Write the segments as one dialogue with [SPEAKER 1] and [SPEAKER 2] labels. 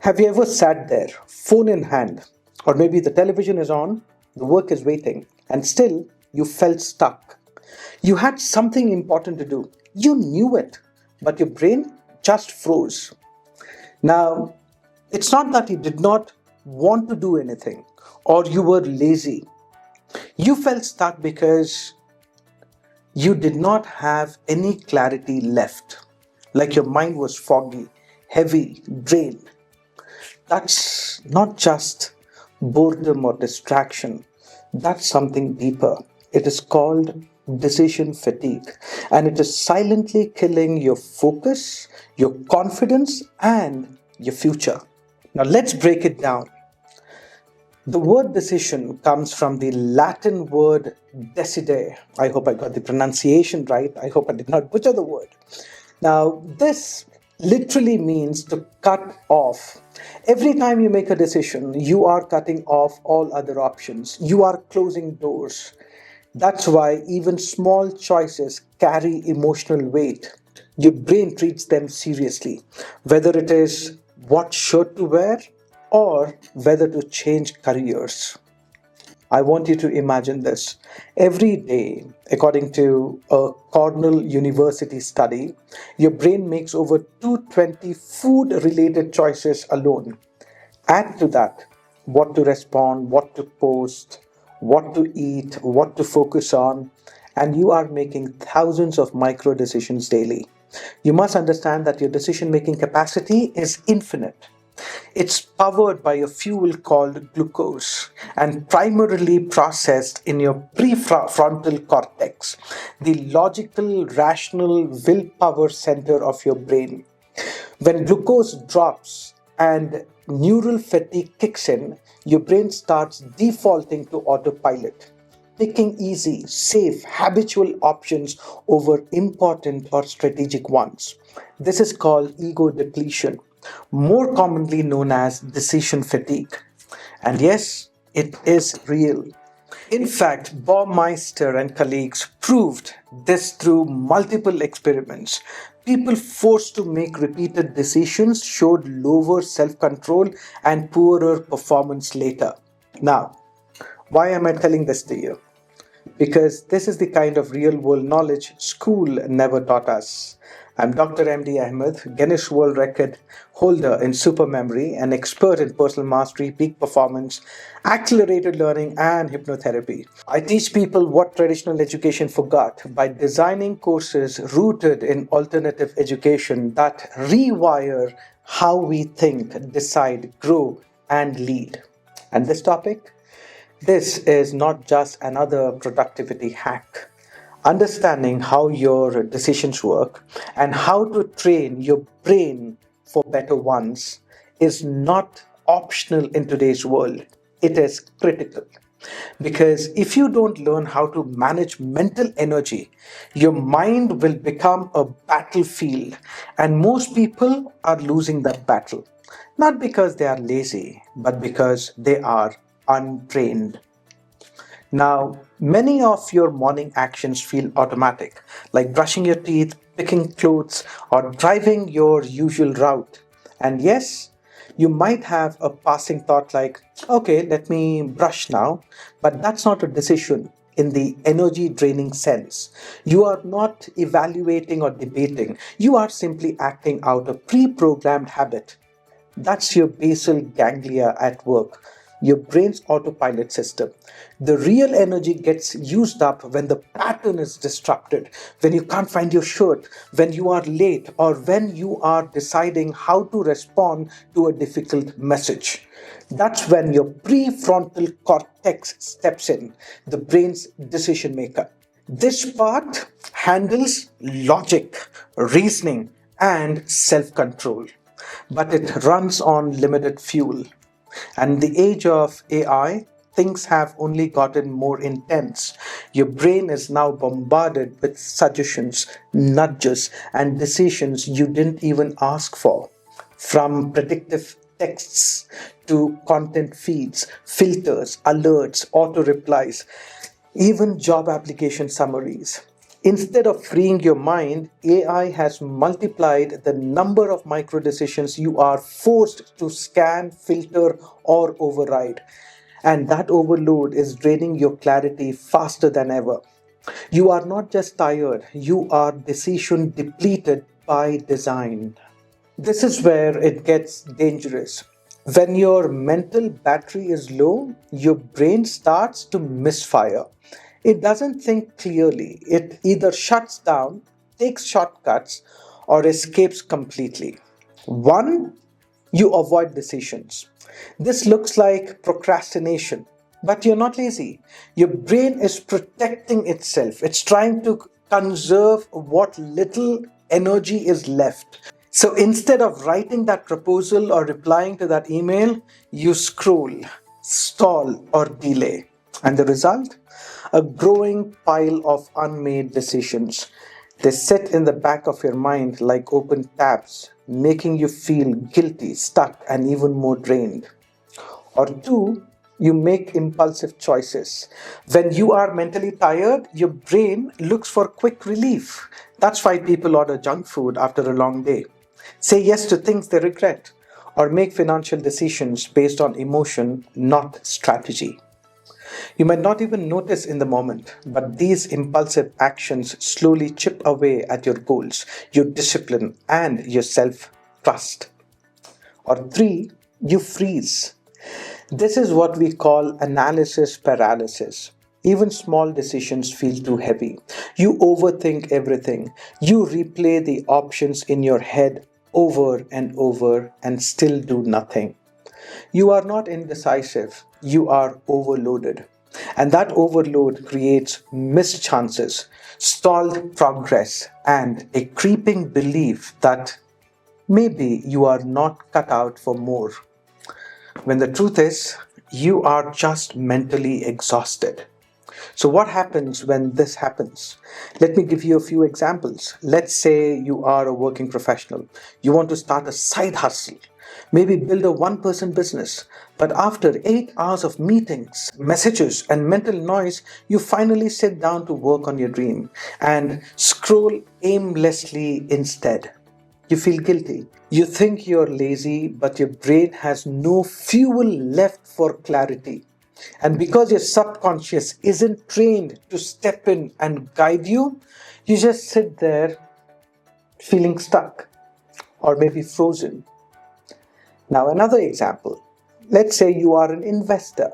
[SPEAKER 1] Have you ever sat there, phone in hand, or maybe the television is on, the work is waiting, and still you felt stuck? You had something important to do. You knew it, but your brain just froze. Now, it's not that you did not want to do anything or you were lazy. You felt stuck because you did not have any clarity left. Like your mind was foggy, heavy, drained. That's not just boredom or distraction, that's something deeper. It is called decision fatigue, and it is silently killing your focus, your confidence, and your future. Now, let's break it down. The word decision comes from the Latin word decide. I hope I got the pronunciation right. I hope I did not butcher the word. Now, this literally means to cut off. Every time you make a decision, you are cutting off all other options. You are closing doors. That's why even small choices carry emotional weight. Your brain treats them seriously, whether it is what shirt to wear or whether to change careers. I want you to imagine this. Every day, according to a Cornell University study, your brain makes over 220 food related choices alone. Add to that what to respond, what to post, what to eat, what to focus on, and you are making thousands of micro decisions daily. You must understand that your decision making capacity is infinite. It's powered by a fuel called glucose and primarily processed in your prefrontal cortex, the logical, rational willpower center of your brain. When glucose drops and neural fatigue kicks in, your brain starts defaulting to autopilot, picking easy, safe, habitual options over important or strategic ones. This is called ego depletion, more commonly known as decision fatigue. And yes, it is real. In fact, Baumeister and colleagues proved this through multiple experiments. People forced to make repeated decisions showed lower self control and poorer performance later. Now, why am I telling this to you? Because this is the kind of real world knowledge school never taught us. I'm Dr. MD Ahmed, Guinness World Record holder in super memory, an expert in personal mastery, peak performance, accelerated learning, and hypnotherapy. I teach people what traditional education forgot by designing courses rooted in alternative education that rewire how we think, decide, grow, and lead. And this topic? This is not just another productivity hack. Understanding how your decisions work and how to train your brain for better ones is not optional in today's world. It is critical. Because if you don't learn how to manage mental energy, your mind will become a battlefield, and most people are losing that battle. Not because they are lazy, but because they are untrained. Now, many of your morning actions feel automatic, like brushing your teeth, picking clothes, or driving your usual route. And yes, you might have a passing thought like, okay, let me brush now, but that's not a decision in the energy draining sense. You are not evaluating or debating, you are simply acting out a pre programmed habit. That's your basal ganglia at work, your brain's autopilot system. The real energy gets used up when the pattern is disrupted, when you can't find your shirt, when you are late, or when you are deciding how to respond to a difficult message. That's when your prefrontal cortex steps in, the brain's decision maker. This part handles logic, reasoning, and self control, but it runs on limited fuel. And in the age of AI, things have only gotten more intense. Your brain is now bombarded with suggestions, nudges, and decisions you didn't even ask for. From predictive texts to content feeds, filters, alerts, auto replies, even job application summaries. Instead of freeing your mind, AI has multiplied the number of micro decisions you are forced to scan, filter, or override. And that overload is draining your clarity faster than ever. You are not just tired, you are decision depleted by design. This is where it gets dangerous. When your mental battery is low, your brain starts to misfire. It doesn't think clearly. It either shuts down, takes shortcuts, or escapes completely. One, you avoid decisions. This looks like procrastination, but you're not lazy. Your brain is protecting itself, it's trying to conserve what little energy is left. So instead of writing that proposal or replying to that email, you scroll, stall, or delay. And the result? A growing pile of unmade decisions. They sit in the back of your mind like open tabs, making you feel guilty, stuck, and even more drained. Or two, you make impulsive choices. When you are mentally tired, your brain looks for quick relief. That's why people order junk food after a long day, say yes to things they regret, or make financial decisions based on emotion, not strategy. You might not even notice in the moment, but these impulsive actions slowly chip away at your goals, your discipline, and your self trust. Or three, you freeze. This is what we call analysis paralysis. Even small decisions feel too heavy. You overthink everything. You replay the options in your head over and over and still do nothing. You are not indecisive, you are overloaded. And that overload creates missed chances, stalled progress, and a creeping belief that maybe you are not cut out for more. When the truth is, you are just mentally exhausted. So, what happens when this happens? Let me give you a few examples. Let's say you are a working professional. You want to start a side hustle, maybe build a one-person business. But after 8 hours of meetings, messages, and mental noise, you finally sit down to work on your dream and scroll aimlessly instead. You feel guilty. You think you're lazy, but your brain has no fuel left for clarity. And because your subconscious isn't trained to step in and guide you, you just sit there feeling stuck or maybe frozen. Now, another example. Let's say you are an investor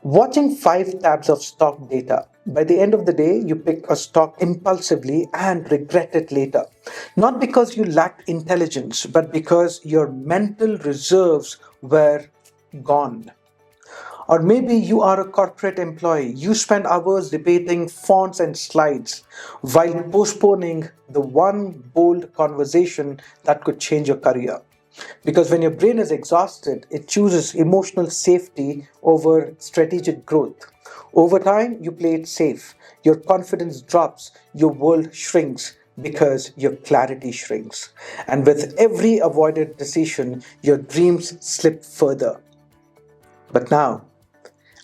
[SPEAKER 1] watching 5 tabs of stock data. By the end of the day, you pick a stock impulsively and regret it later. Not because you lacked intelligence, but because your mental reserves were gone. Or maybe you are a corporate employee. You spend hours debating fonts and slides while postponing the one bold conversation that could change your career. Because when your brain is exhausted, it chooses emotional safety over strategic growth. Over time, you play it safe. Your confidence drops, your world shrinks because your clarity shrinks. And with every avoided decision, your dreams slip further. But now,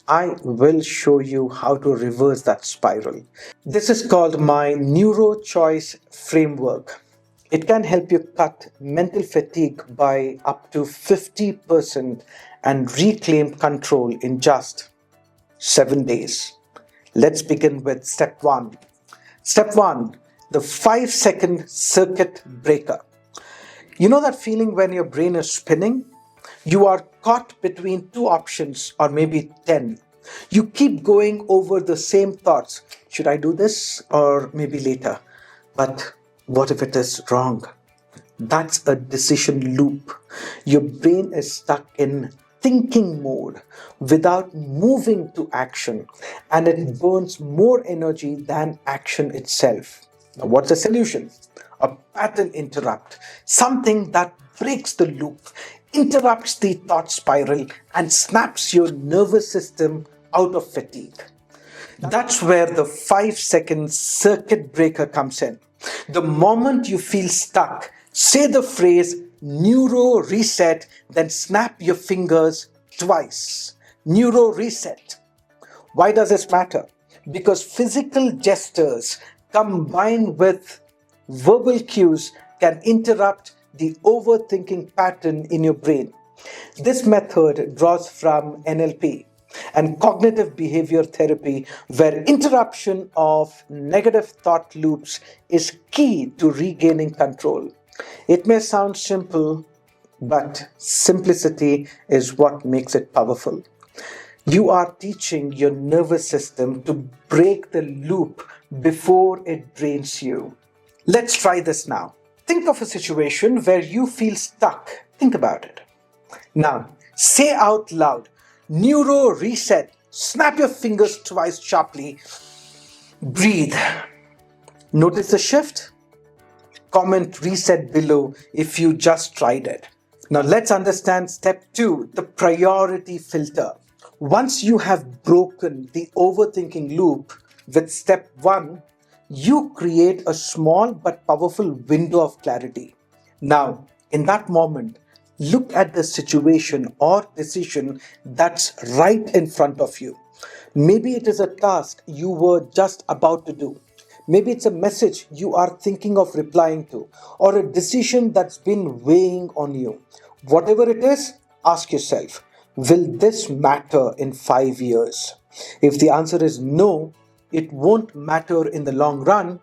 [SPEAKER 1] I will show you how to reverse that spiral. This is called my Neuro Choice Framework. It can help you cut mental fatigue by up to 50% and reclaim control in just 7 days. Let's begin with step one. Step one, the 5 second circuit breaker. You know that feeling when your brain is spinning? You are caught between two options or maybe 10. You keep going over the same thoughts. Should I do this or maybe later? But what if it is wrong? That's a decision loop. Your brain is stuck in thinking mode without moving to action, and it burns more energy than action itself. Now, what's the solution? A pattern interrupt, something that breaks the loop, interrupts the thought spiral, and snaps your nervous system out of fatigue. That's where the 5 second circuit breaker comes in. The moment you feel stuck, say the phrase Neuro Reset, then snap your fingers twice. Neuro Reset. Why does this matter? Because physical gestures combined with verbal cues can interrupt the overthinking pattern in your brain. This method draws from NLP and cognitive behavior therapy, where interruption of negative thought loops is key to regaining control. It may sound simple, but simplicity is what makes it powerful. You are teaching your nervous system to break the loop before it drains you. Let's try this now. Think of a situation where you feel stuck. Think about it. Now, say out loud, Neuro Reset. Snap your fingers twice sharply. Breathe. Notice the shift? Comment reset below if you just tried it. Now let's understand step 2, the priority filter. Once you have broken the overthinking loop with step 1, you create a small but powerful window of clarity. Now, in that moment, look at the situation or decision that's right in front of you. Maybe it is a task you were just about to do. Maybe it's a message you are thinking of replying to, or a decision that's been weighing on you. Whatever it is, ask yourself, will this matter in 5 years? If the answer is no, it won't matter in the long run.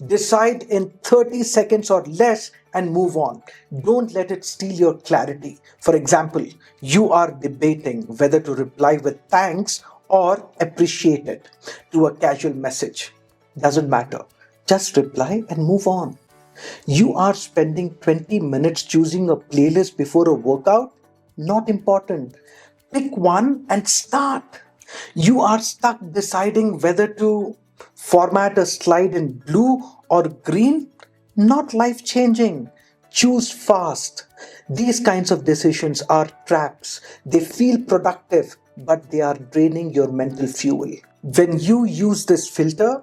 [SPEAKER 1] Decide in 30 seconds or less and move on. Don't let it steal your clarity. For example, you are debating whether to reply with thanks or appreciate it to a casual message. Doesn't matter. Just reply and move on. You are spending 20 minutes choosing a playlist before a workout? Not important. Pick one and start. You are stuck deciding whether to format a slide in blue or green? Not life changing. Choose fast. These kinds of decisions are traps. They feel productive, but they are draining your mental fuel. When you use this filter,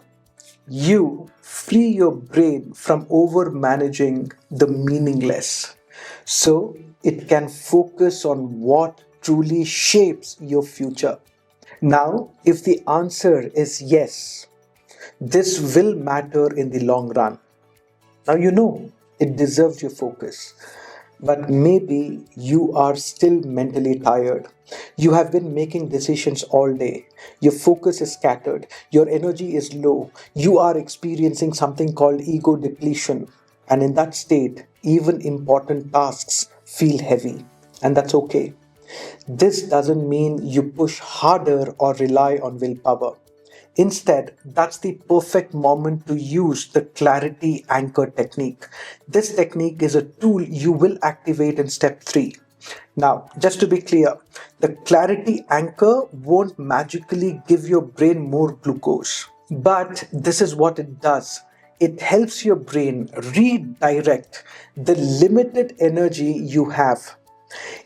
[SPEAKER 1] you free your brain from over managing the meaningless, so it can focus on what truly shapes your future. Now, if the answer is yes, this will matter in the long run. Now you know it deserves your focus. But maybe you are still mentally tired. You have been making decisions all day. Your focus is scattered. Your energy is low. You are experiencing something called ego depletion. And in that state, even important tasks feel heavy. And that's okay. This doesn't mean you push harder or rely on willpower. Instead, that's the perfect moment to use the clarity anchor technique. This technique is a tool you will activate in step 3. Now, just to be clear, the clarity anchor won't magically give your brain more glucose. But this is what it does. It helps your brain redirect the limited energy you have.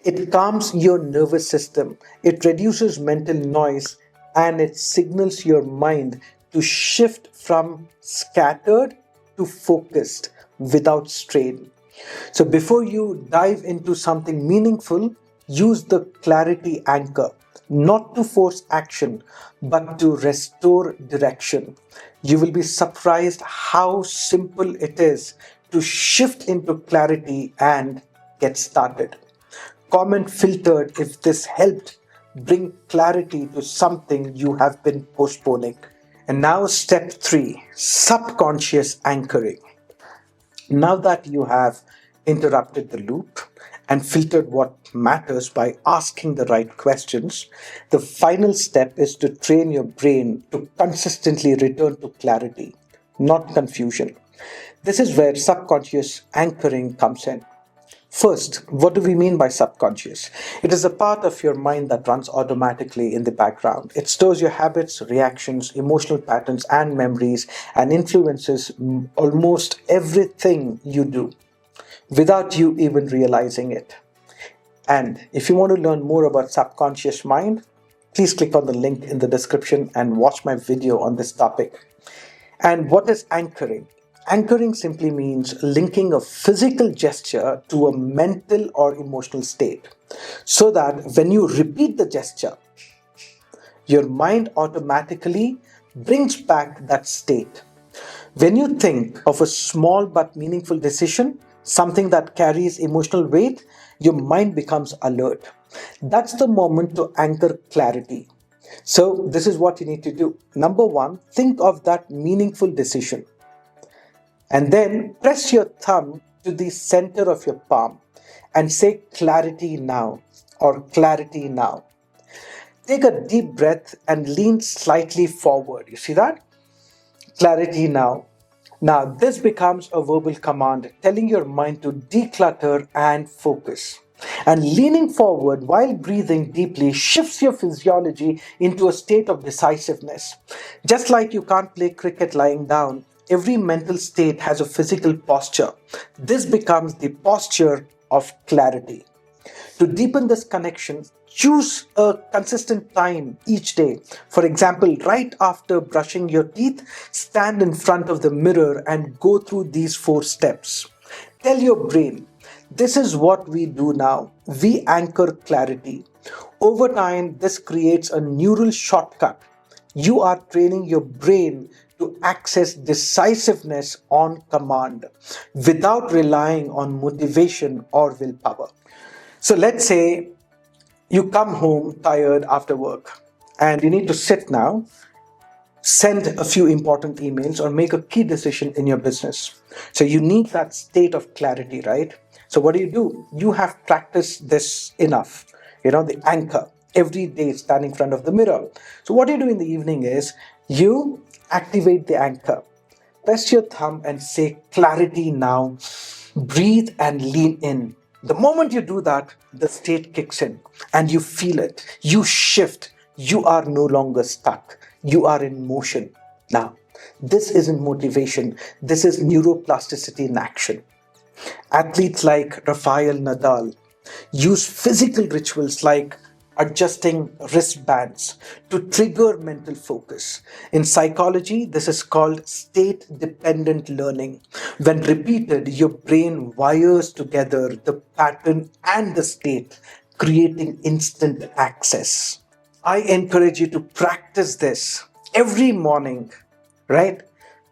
[SPEAKER 1] It calms your nervous system, it reduces mental noise, and it signals your mind to shift from scattered to focused without strain. So, before you dive into something meaningful, use the clarity anchor, not to force action, but to restore direction. You will be surprised how simple it is to shift into clarity and get started. Comment filtered if this helped bring clarity to something you have been postponing. And now, step 3, subconscious anchoring. Now that you have interrupted the loop and filtered what matters by asking the right questions, the final step is to train your brain to consistently return to clarity, not confusion. This is where subconscious anchoring comes in. First, what do we mean by subconscious? It is a part of your mind that runs automatically in the background. It stores your habits, reactions, emotional patterns, and memories, and influences almost everything you do without you even realizing it. And if you want to learn more about subconscious mind, please click on the link in the description and watch my video on this topic. And what is anchoring? Anchoring simply means linking a physical gesture to a mental or emotional state, so that when you repeat the gesture, your mind automatically brings back that state. When you think of a small but meaningful decision, something that carries emotional weight, your mind becomes alert. That's the moment to anchor clarity. So, this is what you need to do. Number one, think of that meaningful decision. And then press your thumb to the center of your palm and say clarity now or clarity now. Take a deep breath and lean slightly forward. You see that? Clarity now. Now, this becomes a verbal command telling your mind to declutter and focus. And leaning forward while breathing deeply shifts your physiology into a state of decisiveness. Just like you can't play cricket lying down, every mental state has a physical posture. This becomes the posture of clarity. To deepen this connection, choose a consistent time each day. For example, right after brushing your teeth, stand in front of the mirror and go through these 4 steps. Tell your brain, this is what we do now. We anchor clarity. Over time, this creates a neural shortcut. You are training your brain to access decisiveness on command without relying on motivation or willpower. So let's say you come home tired after work and you need to sit now, send a few important emails, or make a key decision in your business. So you need that state of clarity, right? So what do? You have practiced this enough, the anchor every day standing in front of the mirror. So what you do in the evening is you activate the anchor. Press your thumb and say clarity now. Breathe and lean in. The moment you do that, the state kicks in and you feel it. You shift. You are no longer stuck. You are in motion. Now, this isn't motivation. This is neuroplasticity in action. Athletes like Rafael Nadal use physical rituals like adjusting wristbands to trigger mental focus. In psychology, this is called state dependent learning. When repeated, your brain wires together the pattern and the state, creating instant access. I encourage you to practice this every morning, right?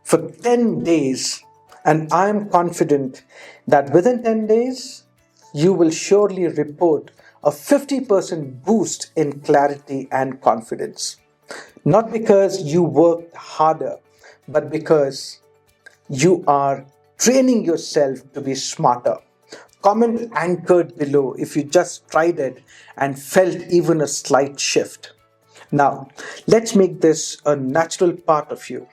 [SPEAKER 1] For 10 days. And I am confident that within 10 days, you will surely report a 50% boost in clarity and confidence. Not because you worked harder, but because you are training yourself to be smarter. Comment anchored below if you just tried it and felt even a slight shift. Now, let's make this a natural part of you.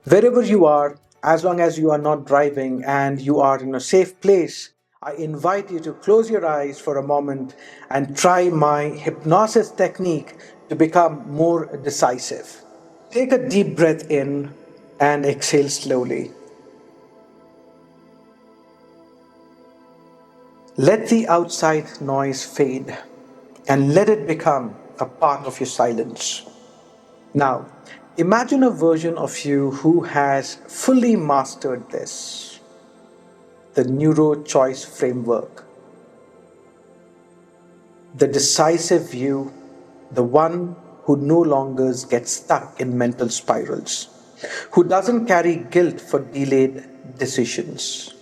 [SPEAKER 1] Wherever you are, as long as you are not driving and you are in a safe place, I invite you to close your eyes for a moment and try my hypnosis technique to become more decisive. Take a deep breath in and exhale slowly. Let the outside noise fade and let it become a part of your silence. Now, imagine a version of you who has fully mastered this, the Neuro Choice framework, the decisive you, the one who no longer gets stuck in mental spirals, who doesn't carry guilt for delayed decisions,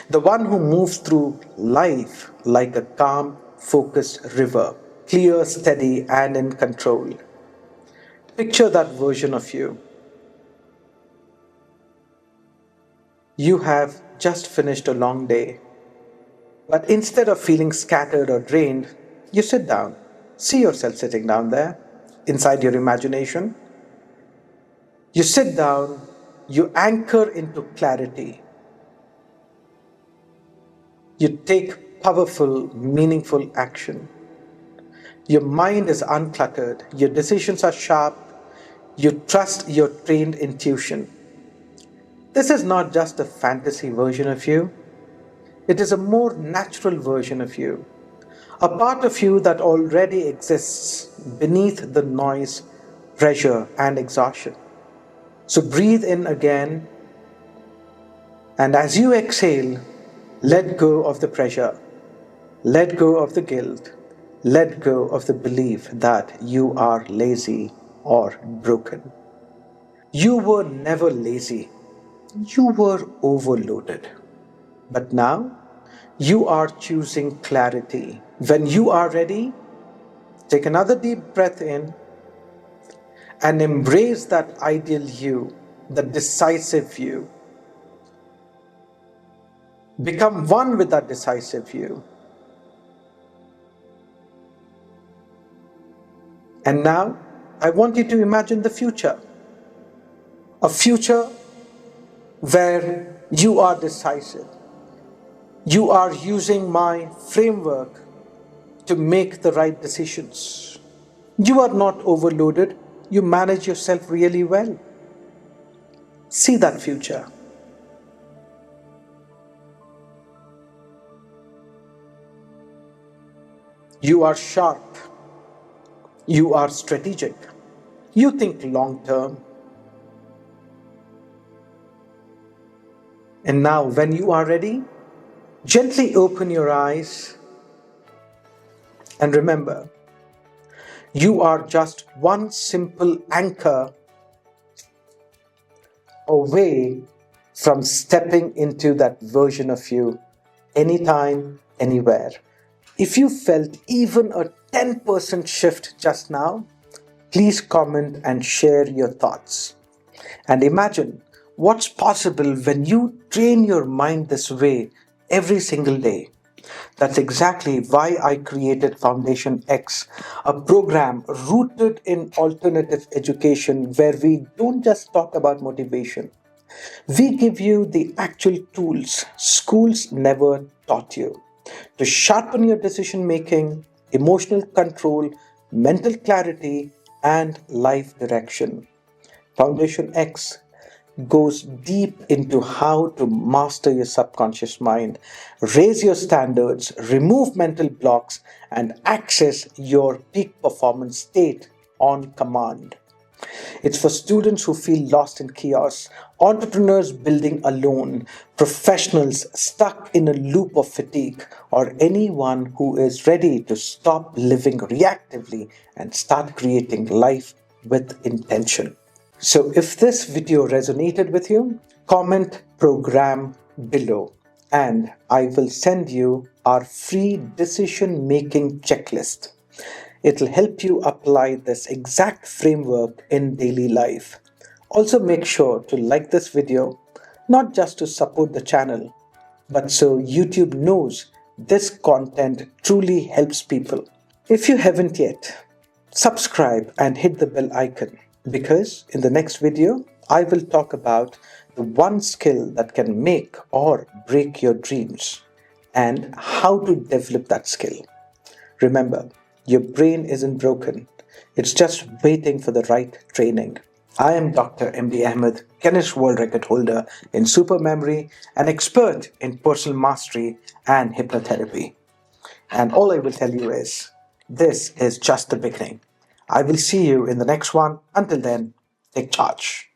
[SPEAKER 1] the one who moves through life like a calm, focused river, clear, steady, and in control. Picture that version of you. You have just finished a long day, but instead of feeling scattered or drained, you sit down. See yourself sitting down there, inside your imagination. You sit down, you anchor into clarity. You take powerful, meaningful action. Your mind is uncluttered, your decisions are sharp, you trust your trained intuition. This is not just a fantasy version of you, it is a more natural version of you. A part of you that already exists beneath the noise, pressure, and exhaustion. So breathe in again, and as you exhale, let go of the pressure, let go of the guilt, let go of the belief that you are lazy or broken. You were never lazy. you were overloaded. But now you are choosing clarity. When you are ready, take another deep breath in and embrace that ideal you, the decisive you. Become one with that decisive you. And now, I want you to imagine the future. A future where you are decisive. You are using my framework to make the right decisions. You are not overloaded. You manage yourself really well. See that future. You are sharp. You are strategic. You think long term. And now, when you are ready, gently open your eyes and remember, you are just one simple anchor away from stepping into that version of you anytime, anywhere. If you felt even a 10% shift just now, please comment and share your thoughts. And imagine what's possible when you train your mind this way every single day. That's exactly why I created Foundation X, a program rooted in alternative education where we don't just talk about motivation. We give you the actual tools schools never taught you to sharpen your decision making, emotional control, mental clarity, and life direction. Foundation X goes deep into how to master your subconscious mind, raise your standards, remove mental blocks, and access your peak performance state on command. It's for students who feel lost in chaos, entrepreneurs building alone, professionals stuck in a loop of fatigue, or anyone who is ready to stop living reactively and start creating life with intention. So if this video resonated with you, comment program below and I will send you our free decision making checklist. It'll help you apply this exact framework in daily life. Also make sure to like this video, not just to support the channel, but so YouTube knows this content truly helps people. If you haven't yet, subscribe and hit the bell icon because in the next video, I will talk about the one skill that can make or break your dreams and how to develop that skill. Remember, your brain isn't broken. It's just waiting for the right training. I am Dr. MD Ahmed, Guinness World Record holder in super memory, an expert in personal mastery and hypnotherapy. And all I will tell you is, this is just the beginning. I will see you in the next one. Until then, take charge.